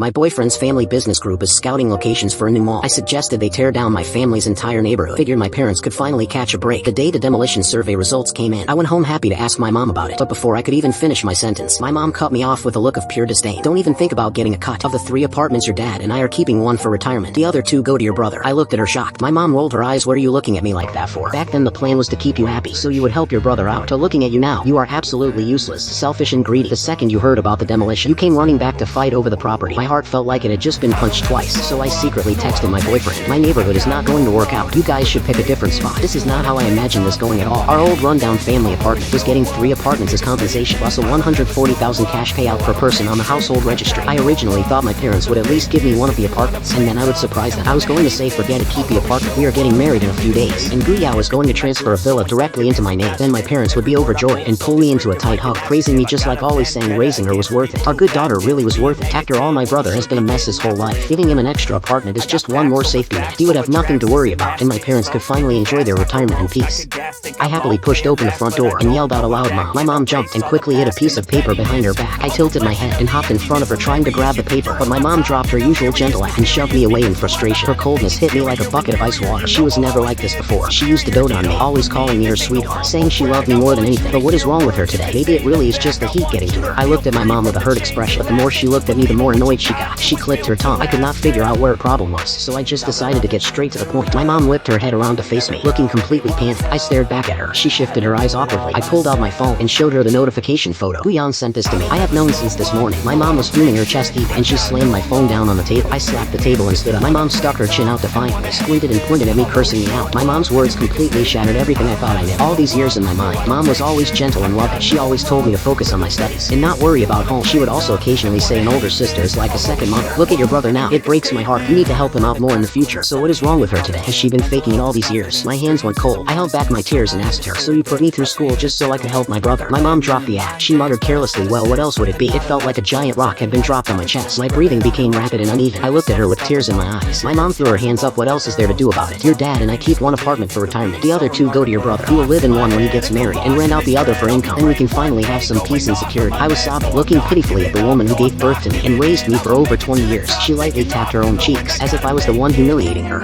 My boyfriend's family business group is scouting locations for a new mall. I suggested they tear down my family's entire neighborhood. Figured my parents could finally catch a break. The day the demolition survey results came in, I went home happy to ask my mom about it. But before I could even finish my sentence, my mom cut me off with a look of pure disdain. Don't even think about getting a cut. Of the 3 apartments your dad and I are keeping one for retirement. The other 2 go to your brother. I looked at her shocked. My mom rolled her eyes. What are you looking at me like that for? Back then the plan was to keep you happy, so you would help your brother out. But looking at you now, you are absolutely useless, selfish and greedy. The second you heard about the demolition, you came running back to fight over the property. My heart felt like it had just been punched twice, so I secretly texted my boyfriend. My neighborhood is not going to work out. You guys should pick a different spot. This is not how I imagined this going at all. Our old rundown family apartment was getting 3 apartments as compensation, plus a $140,000 cash payout per person on the household registry. I originally thought my parents would at least give me one of the apartments, and then I would surprise them. I was going to say forget it, keep the apartment. We are getting married in a few days, and Guya was going to transfer a villa directly into my name. Then my parents would be overjoyed and pull me into a tight hug, praising me just like always, saying raising her was worth it. Our good daughter really was worth it. After all, my brother has been a mess his whole life. Giving him an extra apartment is just one more safety net. He would have nothing to worry about, and my parents could finally enjoy their retirement in peace. I happily pushed open the front door and yelled out aloud, "Mom." My mom jumped and quickly hid a piece of paper behind her back. I tilted my head and hopped in front of her trying to grab the paper, but my mom dropped her usual gentle act and shoved me away in frustration. Her coldness hit me like a bucket of ice water. She was never like this before. She used to dote on me, always calling me her sweetheart, saying she loved me more than anything. But what is wrong with her today? Maybe it really is just the heat getting to her. I looked at my mom with a hurt expression, but the more she looked at me, the more annoyed she got. She clicked her tongue. I could not figure out where her problem was, so I just decided to get straight to the point. My mom whipped her head around to face me, looking completely panicked. I stared back at her. She shifted her eyes awkwardly. I pulled out my phone and showed her the notification photo. Guyan sent this to me. I have known since this morning. My mom was fuming, her chest heaved, and she slammed my phone down on the table. I slapped the table and stood up. My mom stuck her chin out defiantly, squinted and pointed at me, cursing me out. My mom's words completely shattered everything I thought I knew. All these years in my mind, Mom was always gentle and loving. She always told me to focus on my studies and not worry about home. She would also occasionally say an older sister is like a second mother. Look at your brother now. It breaks my heart. You need to help him out more in the future. So what is wrong with her today? Has she been faking it all these years? My hands went cold. I held back my tears and asked her, so you put me through school just so I could help my brother? My mom dropped the act. She muttered carelessly, well, what else would it be? It felt like a giant rock had been dropped on my chest. My breathing became rapid and uneven. I looked at her with tears in my eyes. My mom threw her hands up. What else is there to do about it? Your dad and I keep one apartment for retirement. The other 2 go to your brother, who will live in one when he gets married, and rent out the other for income. Then we can finally have some peace and security. I was sobbing, looking pitifully at the woman who gave birth to me and raised me for over 20 years. She lightly tapped her own cheeks, as if I was the one humiliating her.